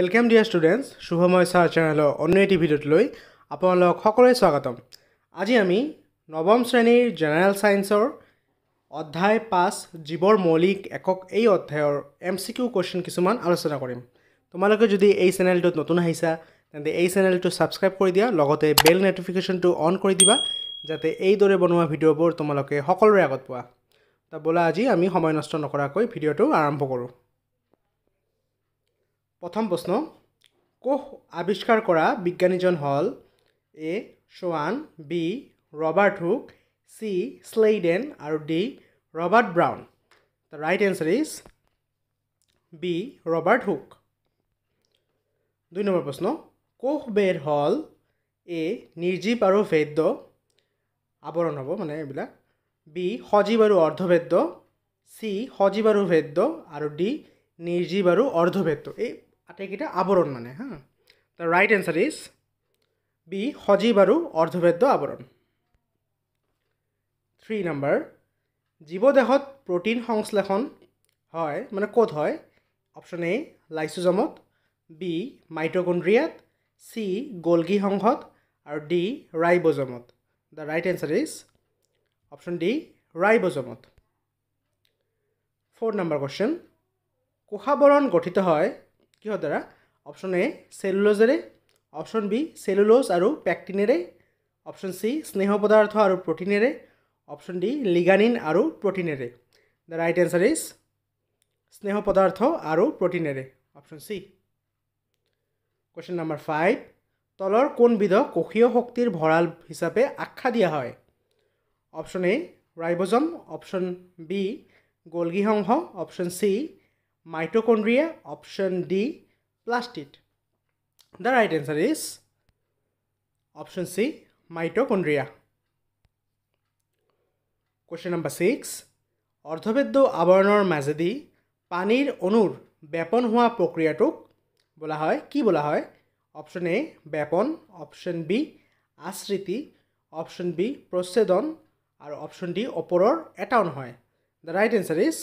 Welcome dear students, Shubhamoy Sir channel অন্য একটি ভিডিওলৈ আপোনালোক সকলোকে স্বাগতম। আজি আমি নৱম শ্ৰেণীৰ জেনাৰেল সায়েন্সৰ অধ্যায় 5 জীৱৰ মৌলিক একক এই অধ্যায়ৰ MCQ কোৱেশ্চন কিছুমান আলোচনা কৰিম। তোমালোকে যদি এই চেনেলটোত নতুন আহিছা তেন্তে এই চেনেলটো সাবস্ক্ৰাইব কৰি দিয়া, লগতে বেল নোটিফিকেশনটো অন কৰি দিবা যাতে এই দৰে বনোৱা ভিডিওবোৰ তোমালোকে সকলোৰে আগত পোৱা। তা বলা আজি আমি সময় নষ্ট নকৰাকৈ ভিডিওটো আৰম্ভ কৰোঁ। প্ৰথম প্ৰশ্ন, কোষ আৱিষ্কাৰ কৰা বিজ্ঞানীজন হল এ শোৱান, বি ৰবাৰ্ট হুক, সি স্লেইডেন আৰু D Robert Brown. The right answer is B Robert Hooke. 2 number প্ৰশ্ন, কোষ বেৰ হল এ নিৰ্জীৱ আৰু ভেদ্য আৱৰণ হ'ব মানে এইবিলাক, বি সজীৱ আৰু অৰ্ধভেদ্য, সি সজীৱ আৰু ভেদ্য আৰু ডি নিৰ্জীৱ আৰু অৰ্ধভেদ্য। এই আটাইকেইটা আৱৰণ মানে হা। The right answer is B সজীৱ আৰু অৰ্ধভেদ্য আৱৰণ। 3 নম্বৰ, জীৱদেহত প্ৰটিন সংশ্লেষণ হয় মানে ক'ত হয়? অপশ্যন এ লাইসোজমত, বি মাইটকন্ড্ৰিয়াত, সি গোলগি সংঘত আৰু ডি ৰাইবোজমত। The right answer is option D ৰাইবোজমত। 4 নম্বৰ কোৱেশ্চন, কোষাবৰণ গঠিত হয় কিহৰ দ্বাৰা? অপশ্যন এ সেলুলোজেৰে, অপশ্যন বি সেলুলোজ আৰু পেক্টিনেৰে, অপশ্যন সি স্নেহ পদাৰ্থ আৰু প্ৰটিনেৰে, অপশ্যন ডি লিগানিন আৰু প্ৰটিনেৰে। The right answer is স্নেহ পদাৰ্থ আৰু প্ৰটিনেৰে, অপশ্যন সি। কোৱেশ্চন নম্বৰ 5, তলৰ কোনবিধক কোষীয় শক্তিৰ ভঁৰাল হিচাপে আখ্যা দিয়া হয়? Option A ribosome, option B Golgi সংঘ, option C mitochondria, option D plastid. The right answer is option C mitochondria. Question নম্বৰ 6, অৰ্ধভেদ্য আৱৰণৰ মাজেদি পানীৰ অণুৰ বেপন হোৱা প্ৰক্ৰিয়াটোক বোলা হয় কি বোলা হয়? অপশ্যন এ বেপন, অপশ্যন বি আশ্ৰিতি, অপশ্যন বি প্ৰচ্ছেদন আৰু অপশ্যন ডি ওপৰৰ এটাও নহয়। The right answer is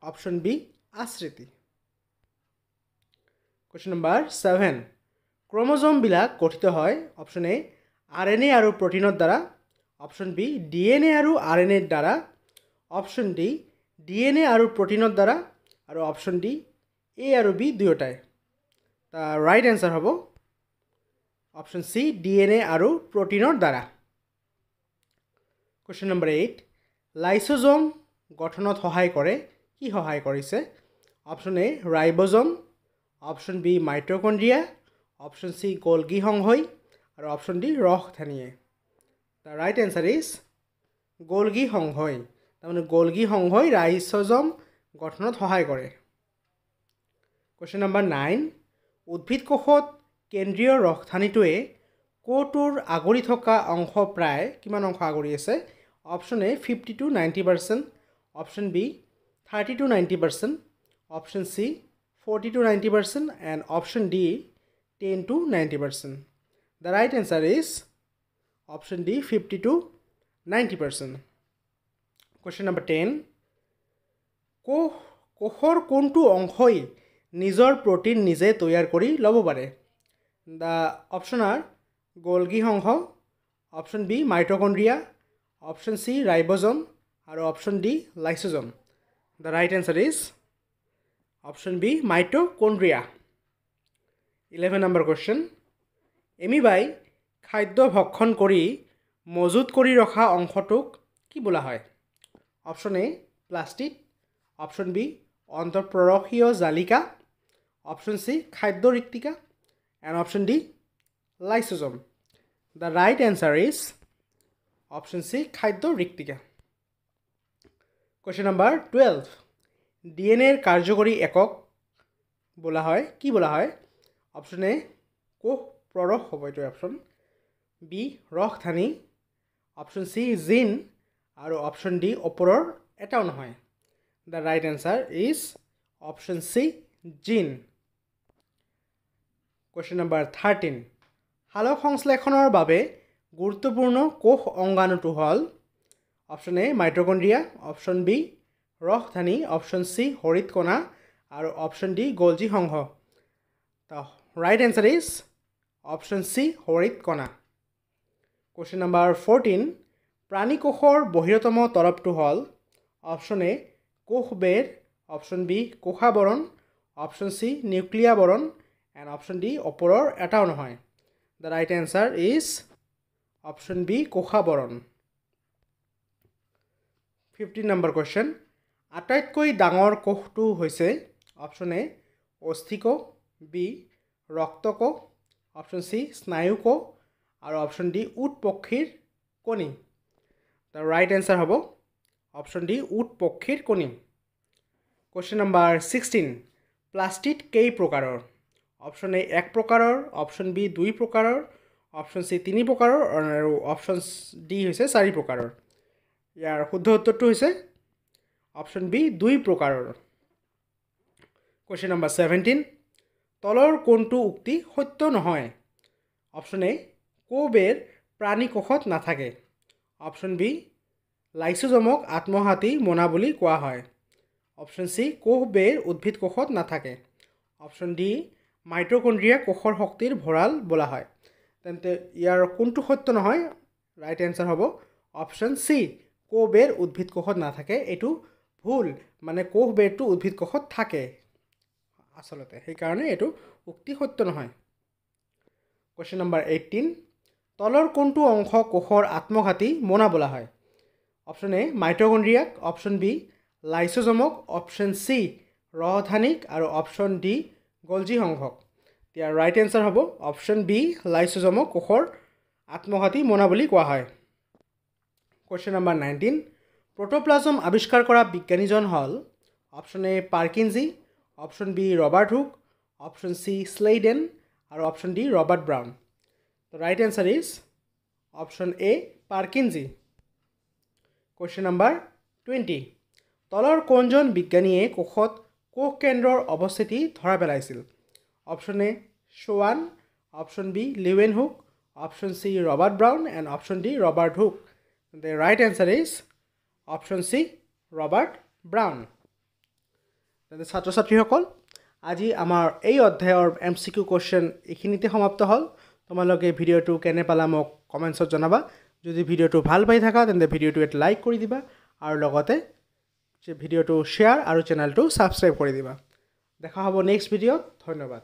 option B আশ্ৰিতি। কোৱেশ্চন নম্বৰ 7, ক্ৰমোজোমবিলাক গঠিত হয় অপশ্যন এ RNA আৰু প্ৰটিনৰ দ্বাৰা, অপশ্যন বি DNA আৰু RNA ৰ দ্বাৰা, অপশ্যন ডি DNA আৰু প্ৰটিনৰ দ্বাৰা আৰু অপশ্যন ডি A আৰু B দুয়োটাই। তাৰ ৰাইট এনসাৰ হ'ব অপশ্যন সি DNA আৰু প্ৰটিনৰ দ্বাৰা। কোৱেশ্চন নম্বৰ 8, লাইসোজোম গঠনত সহায় কৰে কি সহায় কৰিছে? Option A ribosome, option B mitochondria, option C Golgi সংঘই আৰু অপশ্যন ডি ৰসধানীয়ে। The right answer is Golgi সংঘই, তাৰমানে গোলগি সংঘই লাইসোজোম গঠনত সহায় কৰে। কোৱেশ্চন নম্বৰ 9, উদ্ভিদ কোষত কেন্দ্ৰীয় ৰসধানীটোৱে কোটোৰ আগুৰি থকা অংশ প্ৰায় কিমান অংশ আগুৰি আছে? Option A 50 to 90%, option B 30 to 90%, option C 40 to 90% and option D 10 to 90%. The right answer is option D 50 to 90%. Question number 10, কোষৰ কোনটো অংশই নিজৰ প্ৰটিন নিজে তৈয়াৰ কৰি ল'ব পাৰে? The option are গোলগি সংঘ, option B mitochondria, option C ribosome আৰু option D lysosome. The right answer is option B mitochondria. 11 নম্বৰ কোৱেশ্চন, এমিবাই খাদ্য ভক্ষণ কৰি মজুত কৰি ৰখা অংশটোক কি বোলা হয়? Option A plastid, option B অন্তঃপ্ৰৰশীয় জালিকা, অপশ্যন সি খাদ্য ৰিক্তিকা and option D lysosome. The right answer is option C খাদ্য ৰিক্তিকা। কোৱেশ্চন নম্বৰ 12, DNA ৰ কাৰ্যকৰী একক বোলা হয় কি বোলা হয়? অপশ্যন এ কোষ প্ৰৰশ হ'ব এইটো অপশ্যন, বি ৰসধানী, অপশ্যন সি জিন আৰু অপশ্যন ডি ওপৰৰ এটাও নহয়। The right answer is option C gene. Question নম্বৰ 13, সালোক সংশ্লেষণৰ বাবে গুৰুত্বপূৰ্ণ কোষ অংগাণুটো হ'ল? Option A mitochondria, option B ৰসধানী, অপশ্যন সি হৰিত কণা আৰু অপশ্যন ডি গোলজি সংঘ। The right answer is option C, হৰিত কণা. Question number 14. প্ৰাণীকোষৰ বহিৰতম তৰপটো হ'ল অপশ্যন এ কোষবেৰ, অপশ্যন বি কোষাবৰণ, অপশ্যন চি নিউক্লিয়াবৰণ এণ্ড অপশ্যন ডি ওপৰৰ এটাও নহয়. The right answer is option B, কোষাবৰণ. 15 number question. আটাইতকৈ ডাঙৰ কোষটো হৈছে অপশ্যন এ অস্থিকোষ, বি ৰক্তকোষ, অপশ্যন চি স্নায়ুকোষ আৰু অপশ্যন ডি উট পক্ষীৰ কণী. The right answer হ'ব অপশ্যন ডি উট পক্ষীৰ কণী. Question number 16. প্লাষ্টিড কেই প্ৰকাৰৰ? অপশ্যন এ 1 প্ৰকাৰৰ, অপশ্যন বি 2 প্ৰকাৰৰ, অপশ্যন চি 3 প্ৰকাৰৰ আৰু অপশ্যন ডি হৈছে 4 প্ৰকাৰৰ. ইয়াৰ শুদ্ধ উত্তৰটো হৈছে অপশ্যন বি 2 প্ৰকাৰৰ. Question number 17. তলৰ কোনটো উক্তি সত্য নহয়? অপশ্যন এ কোষবেৰ প্ৰাণী কোষত নাথাকে, অপশ্যন বি লাইচোজমক আত্মঘাতী মোনা বুলি কোৱা হয়, অপশ্যন চি কোষবেৰ উদ্ভিদ কোষত নাথাকে, অপশ্যন ডি মাইট্ৰকণ্ড্ৰিয়া কোষৰ শক্তিৰ ভঁৰাল বোলা হয়. তেন্তে ইয়াৰ কোনটো সত্য নহয়? ৰাইট এনচাৰ হ'ব অপশ্যন চি, কোষবেৰ উদ্ভিদ কোষত নাথাকে. এইটো ভুল, মানে কোষবেৰটো উদ্ভিদ কোষত থাকে আচলতে, সেইকাৰণে এইটো উক্তি সত্য নহয়. Question number 18. তলৰ কোনটো অংশ কোষৰ আত্মঘাতী মোনা বোলা হয়? অপশ্যন এ মাইট্ৰকণ্ড্ৰিয়াক, অপশ্যন বি লাইচোজমক, অপশ্যন চি ৰসায়নিক আৰু অপশ্যন ডি গলজি সংঘক. ইয়াৰ ৰাইট এনচাৰ হ'ব অপশ্যন বি লাইচোজমক কোষৰ আত্মঘাতী মোনা বুলি কোৱা হয়. Question number 19. প্ৰটোপ্লাজম আৱিষ্কাৰ কৰা বিজ্ঞানীজন হ'ল option A Purkinje, option B Robert Hooke, option C Schleiden আৰু option D Robert Brown. The right answer is option A, Purkinje. Question number 20. তলৰ কোনজন বিজ্ঞানীয়ে কোষত কোষ কেন্দ্ৰৰ অৱস্থিতি ধৰা পেলাইছিল? Option A Schwann, option B Leeuwenhoek, option C Robert Brown and option D Robert Hooke. The right answer is option C, Robert Brown. তেন্তে ছাত্ৰ ছাত্ৰীসকল, আজি আমাৰ এই অধ্যায়ৰ MCQ কুৱেশ্যন এইখিনিতে সমাপ্ত হ'ল. তোমালোকে ভিডিঅ'টো কেনে পালা মোক কমেণ্টছত জনাবা. যদি ভিডিঅ'টো ভাল পাই থাকা তেন্তে ভিডিঅ'টো এটা লাইক কৰি দিবা আৰু লগতে ভিডিঅ'টো শ্বেয়াৰ আৰু চেনেলটো ছাবস্ক্ৰাইব কৰি দিবা. দেখা হ'ব নেক্সট ভিডিঅ'ত. ধন্যবাদ.